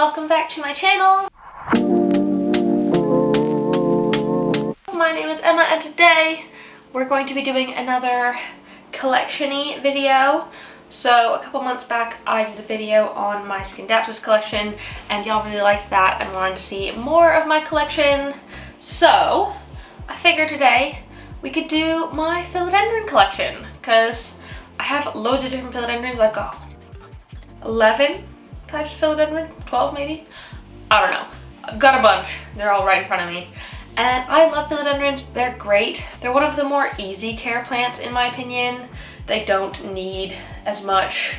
welcome back to my channel. My name is Emma and today we're going to be doing another collection-y video. So a couple months back I did a video on my scindapsus collection and y'all really liked that and wanted to see more of my collection. So I figured today we could do my philodendron collection because I have loads of different philodendrons. I've got 11 types of philodendron, 12 maybe? I don't know. I've got a bunch. They're all right in front of me. And I love philodendrons. They're great. They're one of the more easy care plants in my opinion. They don't need as much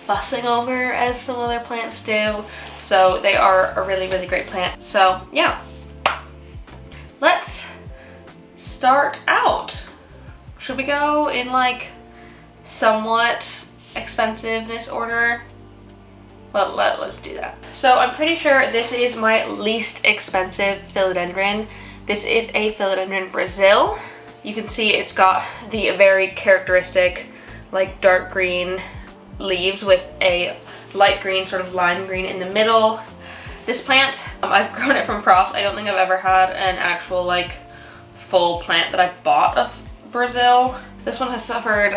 fussing over as some other plants do. So they are a really, really great plant. So yeah, let's start out. Should we go in like somewhat expensiveness order? Let's do that. So I'm pretty sure this is my least expensive philodendron. This is a Philodendron Brasil. You can see it's got the very characteristic like dark green leaves with a light green, sort of lime green in the middle. This plant, I've grown it from props. I don't think I've ever had an actual like full plant that I've bought of Brasil. This one has suffered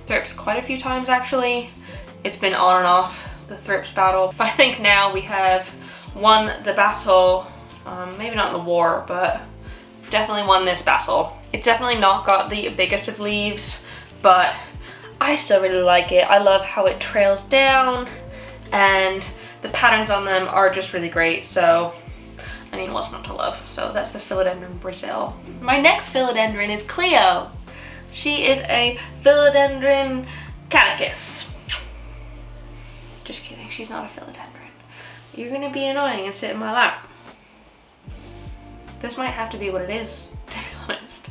thrips quite a few times actually. It's been on and off, the thrips battle. But I think now we have won the battle, maybe not in the war, but we've definitely won this battle. It's definitely not got the biggest of leaves, but I still really like it. I love how it trails down and the patterns on them are just really great. So, I mean, what's not to love? So that's the Philodendron Brasil. My next philodendron is Cleo. She is a Philodendron caducus. Just kidding, she's not a philodendron. You're gonna be annoying and sit in my lap. This might have to be what it is, to be honest.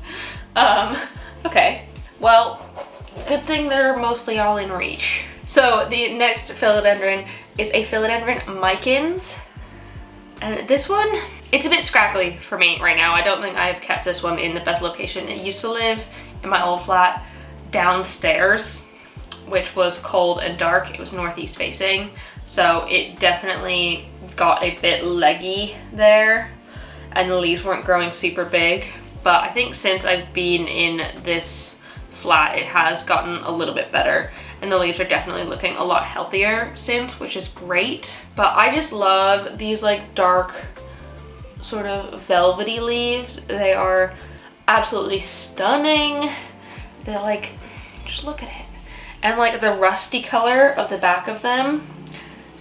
Okay, well, good thing they're mostly all in reach. So the next philodendron is a Philodendron Micans. And this one, it's a bit scraggly for me right now. I don't think I've kept this one in the best location. It used to live in my old flat downstairs, which was cold and dark. It was northeast facing, so it definitely got a bit leggy there and the leaves weren't growing super big. But I think since I've been in this flat it has gotten a little bit better and the leaves are definitely looking a lot healthier since, which is great. But I just love these like dark sort of velvety leaves. They are absolutely stunning. They're like, just look at it. And like the rusty color of the back of them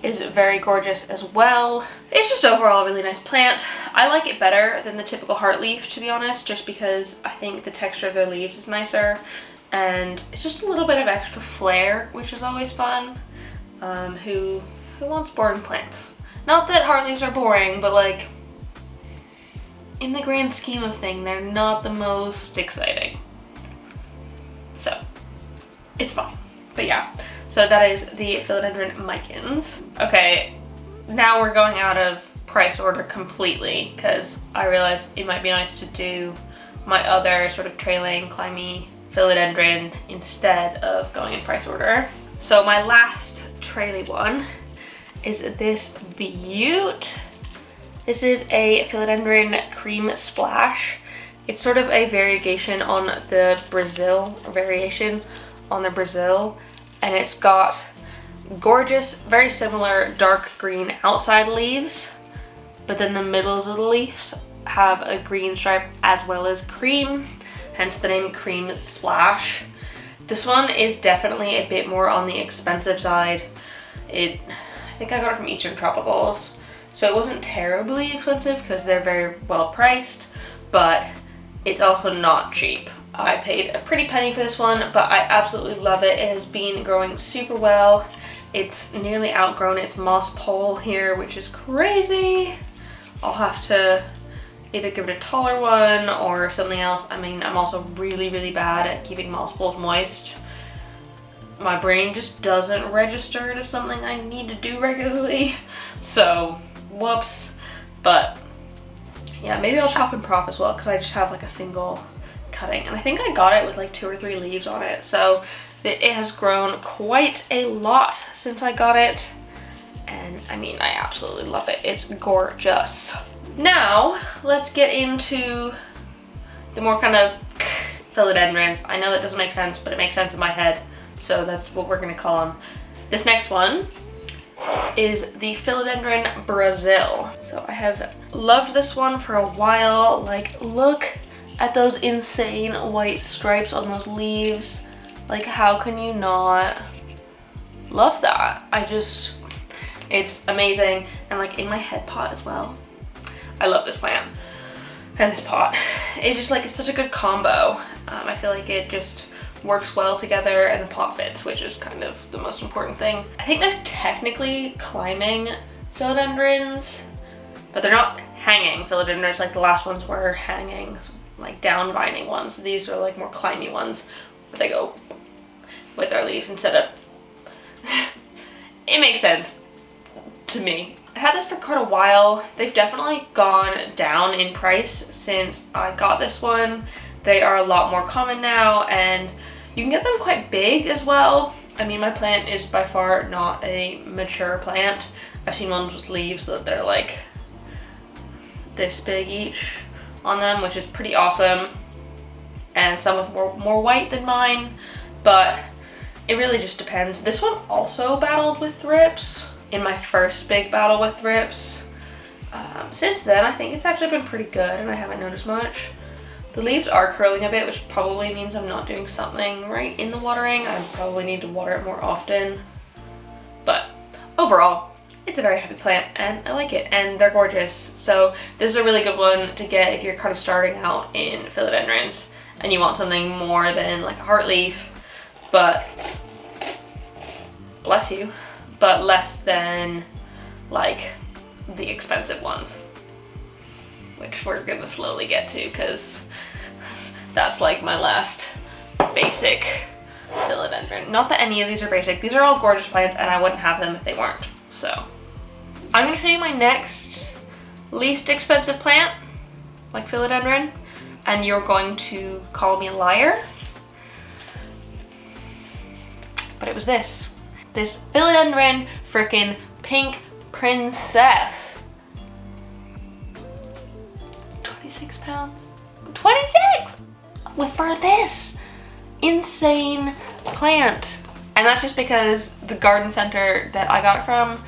is very gorgeous as well. It's just overall a really nice plant. I like it better than the typical heart leaf, to be honest, just because I think the texture of their leaves is nicer and it's just a little bit of extra flair, which is always fun. Who wants boring plants? Not that heart leaves are boring, but like in the grand scheme of things, they're not the most exciting. So it's fine. But yeah, so that is the Philodendron Micans. Okay, now we're going out of price order completely because I realized it might be nice to do my other sort of trailing, climby philodendron instead of going in price order. So my last traily one is this beaut. This is a Philodendron Cream Splash. It's sort of a variegation on the Brasil, and it's got gorgeous, very similar dark green outside leaves, but then the middles of the leaves have a green stripe as well as cream, hence the name Cream Splash. This one is definitely a bit more on the expensive side. I think I got it from Eastern Tropicals, so it wasn't terribly expensive because they're very well priced, but it's also not cheap. I paid a pretty penny for this one, but I absolutely love it. It has been growing super well. It's nearly outgrown its moss pole here, which is crazy. I'll have to either give it a taller one or something else. I mean, I'm also really, really bad at keeping moss poles moist. My brain just doesn't register it as something I need to do regularly. So, whoops. But yeah, maybe I'll chop and prop as well because I just have like a single cutting, and I think I got it with like 2 or 3 leaves on it, so it has grown quite a lot since I got it, and I mean, I absolutely love it. It's gorgeous. Now, let's get into the more kind of philodendrons. I know that doesn't make sense, but it makes sense in my head, so that's what we're gonna call them. This next one is the Philodendron Brasil. So I have loved this one for a while. Like, look at those insane white stripes on those leaves. Like, how can you not love that? It's amazing. And like in my head pot as well. I love this plant and this pot. It's just like, it's such a good combo. I feel like it just works well together and the pot fits, which is kind of the most important thing. I think they're technically climbing philodendrons, but they're not hanging philodendrons like the last ones were hanging, like down vining ones. These are like more climby ones where they go with their leaves instead of it makes sense to me. I've had this for quite a while. They've definitely gone down in price since I got this one. They are a lot more common now, and you can get them quite big as well. I mean, my plant is by far not a mature plant. I've seen ones with leaves that they're like this big each on them, which is pretty awesome. And some with more white than mine, but it really just depends. This one also battled with thrips in my first big battle with thrips. Since then, I think it's actually been pretty good and I haven't noticed much. The leaves are curling a bit, which probably means I'm not doing something right in the watering. I probably need to water it more often. But overall, it's a very happy plant and I like it, and they're gorgeous. So this is a really good one to get if you're kind of starting out in philodendrons and you want something more than like a heart leaf, but bless you, but less than like the expensive ones, which we're gonna slowly get to because that's like my last basic philodendron. Not that any of these are basic. These are all gorgeous plants and I wouldn't have them if they weren't. So I'm gonna show you my next least expensive plant, like philodendron, and you're going to call me a liar. But it was this philodendron frickin' pink princess. 26 pounds. 26! For this insane plant. And that's just because the garden center that I got it from,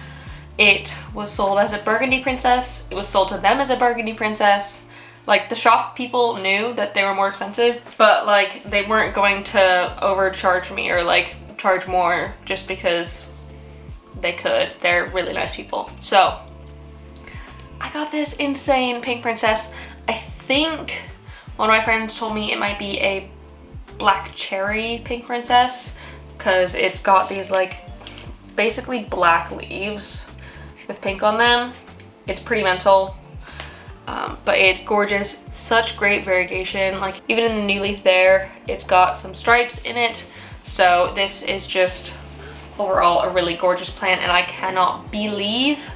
it was sold as a burgundy princess. It was sold to them as a burgundy princess. Like, the shop people knew that they were more expensive, but like they weren't going to overcharge me or like charge more just because they could. They're really nice people. So I got this insane pink princess. I think one of my friends told me it might be a black cherry pink princess because it's got these like basically black leaves with pink on them. It's pretty mental, but it's gorgeous. Such great variegation. Like, even in the new leaf there, it's got some stripes in it. So this is just overall a really gorgeous plant, and I cannot believe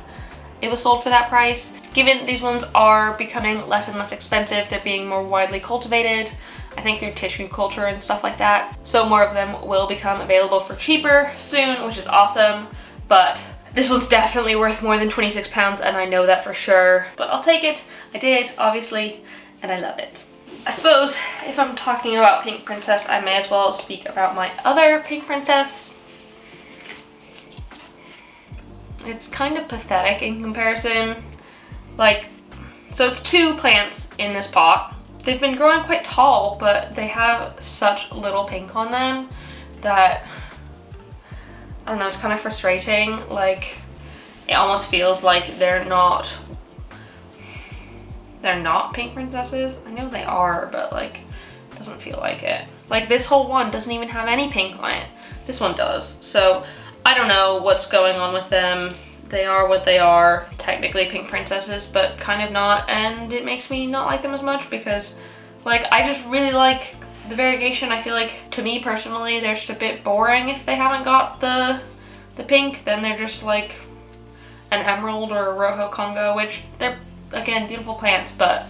it was sold for that price. Given these ones are becoming less and less expensive, they're being more widely cultivated, I think through tissue culture and stuff like that. So more of them will become available for cheaper soon, which is awesome. But this one's definitely worth more than 26 pounds, and I know that for sure. But I'll take it. I did, obviously, and I love it. I suppose if I'm talking about Pink Princess, I may as well speak about my other Pink Princess. It's kind of pathetic in comparison. Like, so it's two plants in this pot. They've been growing quite tall, but they have such little pink on them that, I don't know, it's kind of frustrating. Like, it almost feels like they're not pink princesses. I know they are, but like, it doesn't feel like it. Like, this whole one doesn't even have any pink on it. This one does. So I don't know what's going on with them. They are what they are, technically pink princesses, but kind of not, and it makes me not like them as much because, like, I just really like the variegation. I feel like, to me personally, they're just a bit boring if they haven't got the pink. Then they're just like an emerald or a Rojo Congo, which they're, again, beautiful plants, but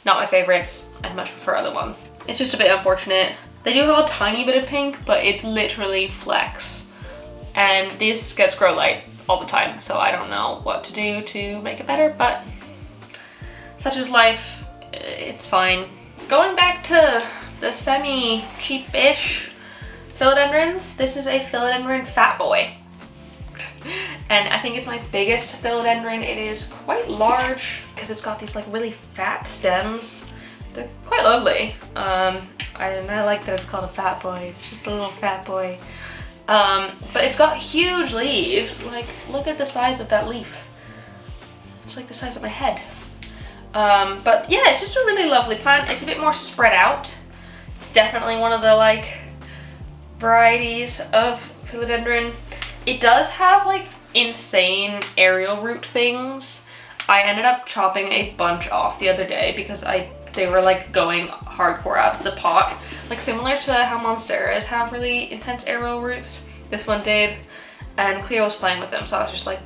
not my favorites. I'd much prefer other ones. It's just a bit unfortunate. They do have a tiny bit of pink, but it's literally flecks. And this gets grow light all the time, so I don't know what to do to make it better, but such is life. It's fine. Going back to the semi-cheap-ish philodendrons, this is a philodendron fat boy. And I think it's my biggest philodendron. It is quite large because it's got these like really fat stems. They're quite lovely. And I like that it's called a fat boy. It's just a little fat boy. But it's got huge leaves. Like, look at the size of that leaf. It's like the size of my head. But yeah, it's just a really lovely plant. It's a bit more spread out. It's definitely one of the like varieties of philodendron. It does have like insane aerial root things. I ended up chopping a bunch off the other day because they were like going hardcore out of the pot. Like similar to how monsteras have really intense aerial roots. This one did, and Cleo was playing with them, so I was just like,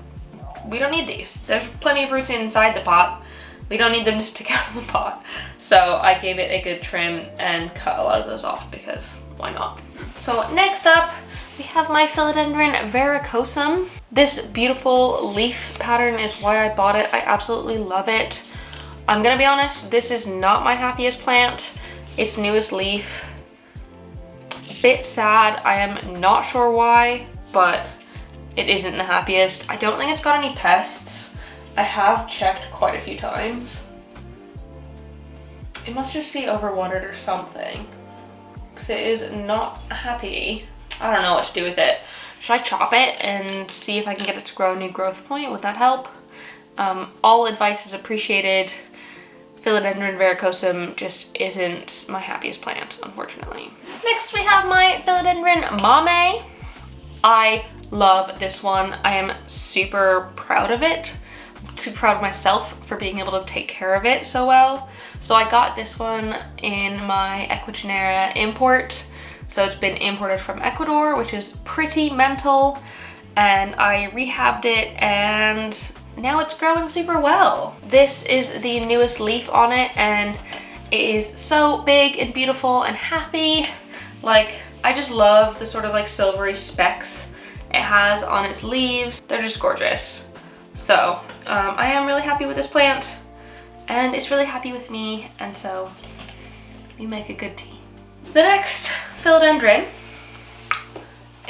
we don't need these. There's plenty of roots inside the pot. We don't need them to stick out of the pot. So I gave it a good trim and cut a lot of those off because why not? So next up, we have my philodendron Verrucosum. This beautiful leaf pattern is why I bought it. I absolutely love it. I'm gonna be honest, this is not my happiest plant. Its newest leaf. Bit sad. I am not sure why, but it isn't the happiest. I don't think it's got any pests. I have checked quite a few times. It must just be overwatered or something, because it is not happy. I don't know what to do with it. Should I chop it and see if I can get it to grow a new growth point? Would that help? All advice is appreciated. Philodendron Verrucosum just isn't my happiest plant, unfortunately. Next we have my philodendron Mamei. I love this one. I am super proud of it. Too proud of myself for being able to take care of it so well. So I got this one in my Equigenera import. So it's been imported from Ecuador, which is pretty mental. And I rehabbed it and now it's growing super well. This is the newest leaf on it and it is so big and beautiful and happy. Like, I just love the sort of like silvery specks it has on its leaves. They're just gorgeous. So I am really happy with this plant and it's really happy with me, and so we make a good team. The next philodendron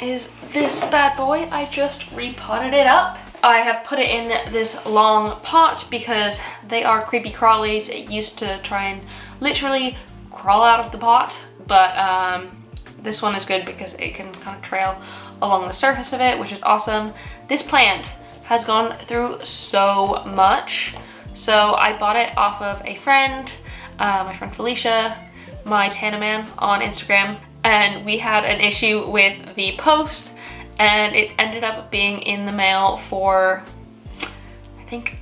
is this bad boy. I just repotted it up. I have put it in this long pot because they are creepy crawlies. It used to try and literally crawl out of the pot, but this one is good because it can kind of trail along the surface of it, which is awesome. This plant has gone through so much. So I bought it off of a friend, my friend Felicia, my Tana Man on Instagram, and we had an issue with the post and it ended up being in the mail for, I think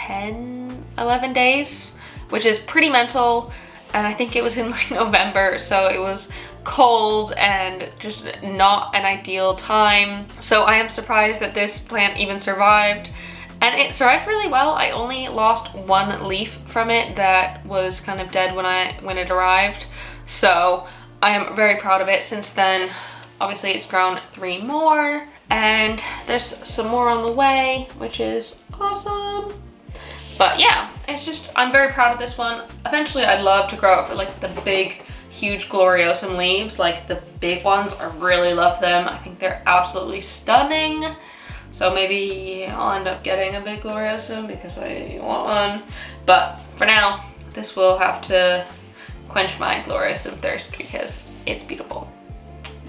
11 days, which is pretty mental. And I think it was in like November, so it was cold and just not an ideal time. So I am surprised that this plant even survived, and it survived really well. I only lost one leaf from it that was kind of dead when it arrived. So I am very proud of it. Since then, obviously it's grown 3 more and there's some more on the way, which is awesome. But yeah, it's just, I'm very proud of this one. Eventually I'd love to grow it for like the big, huge Gloriosum leaves, like the big ones. I really love them. I think they're absolutely stunning. So maybe I'll end up getting a big Gloriosum because I want one. But for now, this will have to quench my Gloriosum thirst because it's beautiful.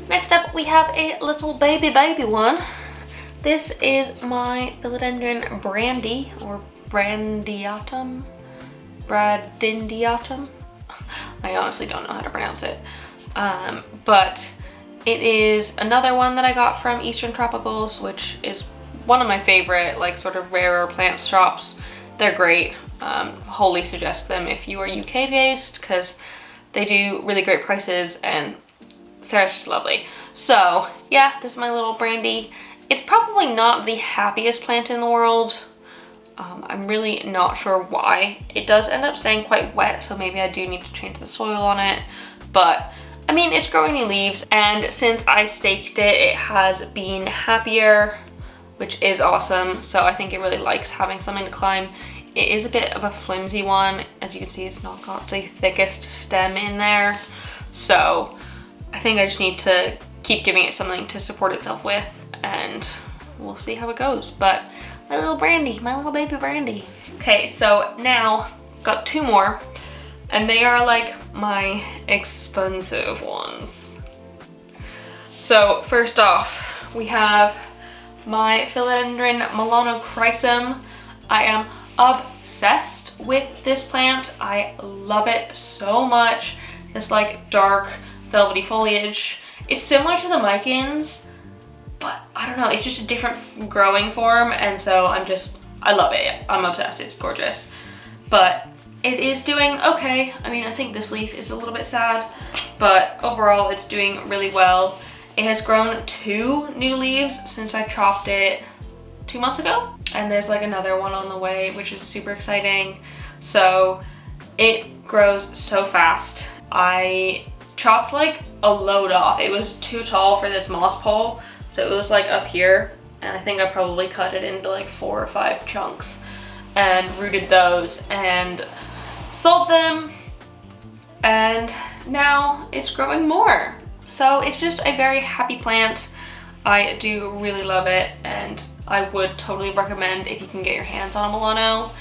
Next up, we have a little baby one. This is my philodendron Brandy, or Brandtianum. I honestly don't know how to pronounce it. But it is another one that I got from Eastern Tropicals, which is one of my favorite, like, sort of rarer plant shops. They're great. Wholly suggest them if you are UK based, because they do really great prices and Sarah's just lovely. So yeah, this is my little Brandy. It's probably not the happiest plant in the world. I'm really not sure why. It does end up staying quite wet, so maybe I do need to change the soil on it. But I mean, it's growing new leaves, and since I staked it, it has been happier. which is awesome. So I think it really likes having something to climb. It is a bit of a flimsy one. As you can see, it's not got the thickest stem in there. So I think I just need to keep giving it something to support itself with, and we'll see how it goes. But my little Brandy, my little baby Brandy. Okay, so now got 2 more, and they are like my expensive ones. So first off, we have my Philodendron Melanochrysum. I am obsessed with this plant. I love it so much. This like dark velvety foliage. It's similar to the Micans, but I don't know, it's just a different growing form, and so I love it. I'm obsessed, it's gorgeous. But it is doing okay. I mean, I think this leaf is a little bit sad, but overall it's doing really well. It has grown 2 new leaves since I chopped it 2 months ago, and there's like another one on the way, which is super exciting. So it grows so fast. I chopped like a load off. It was too tall for this moss pole, so it was like up here, and I think I probably cut it into like 4 or 5 chunks and rooted those and sold them, and now it's growing more. So it's just a very happy plant. I do really love it, and I would totally recommend if you can get your hands on a Milano.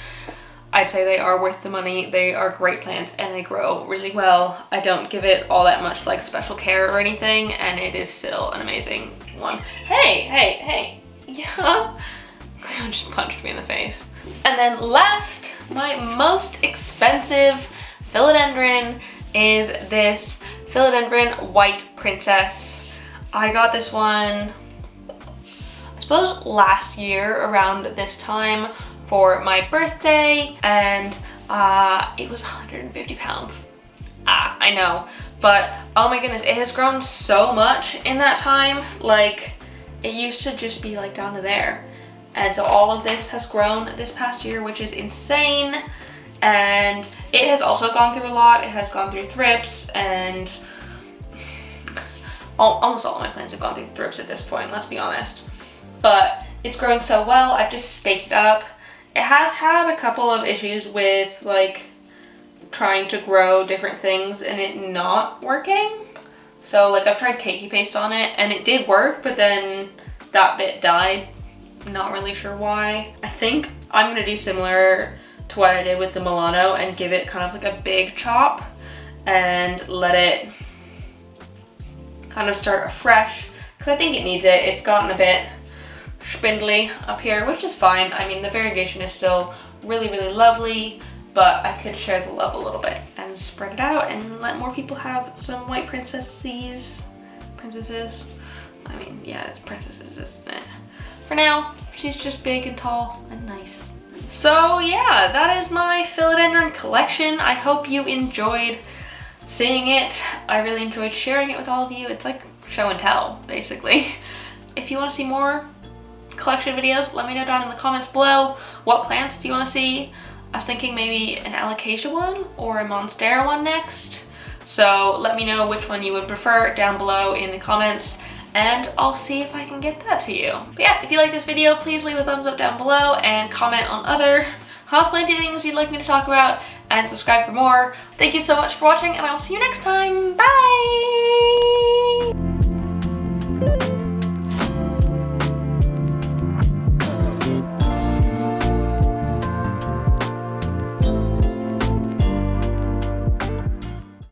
I'd say they are worth the money. They are great plants and they grow really well. I don't give it all that much like special care or anything, and it is still an amazing one. Hey, yeah. Just punched me in the face. And then last, my most expensive philodendron is this Philodendron White Princess. I got this one, I suppose last year around this time for my birthday, and it was 150 pounds. I know, but oh my goodness, it has grown so much in that time. Like, it used to just be like down to there, and so all of this has grown this past year, which is insane. And it has also gone through a lot. It has gone through thrips, and almost all of my plants have gone through thrips at this point, let's be honest. But it's growing so well. I've just staked it up. It has had a couple of issues with like trying to grow different things and it not working. So like I've tried cakey paste on it and it did work, but then that bit died. Not really sure why. I think I'm gonna do similar to what I did with the Milano and give it kind of like a big chop and let it kind of start afresh, because I think it needs it. It's gotten a bit spindly up here, which is fine. I mean, the variegation is still really, really lovely, but I could share the love a little bit and spread it out and let more people have some white princesses. I mean, yeah, it's princesses. For now, she's just big and tall and nice. So yeah, that is my Philodendron collection. I hope you enjoyed seeing it. I really enjoyed sharing it with all of you. It's like show and tell, basically. If you want to see more collection videos, let me know down in the comments below. What plants do you want to see? I was thinking maybe an alocasia one or a monstera one next. So let me know which one you would prefer down below in the comments, and I'll see if I can get that to you. But yeah, if you like this video, please leave a thumbs up down below and comment on other houseplanty things you'd like me to talk about, and subscribe for more. Thank you so much for watching, and I will see you next time. Bye!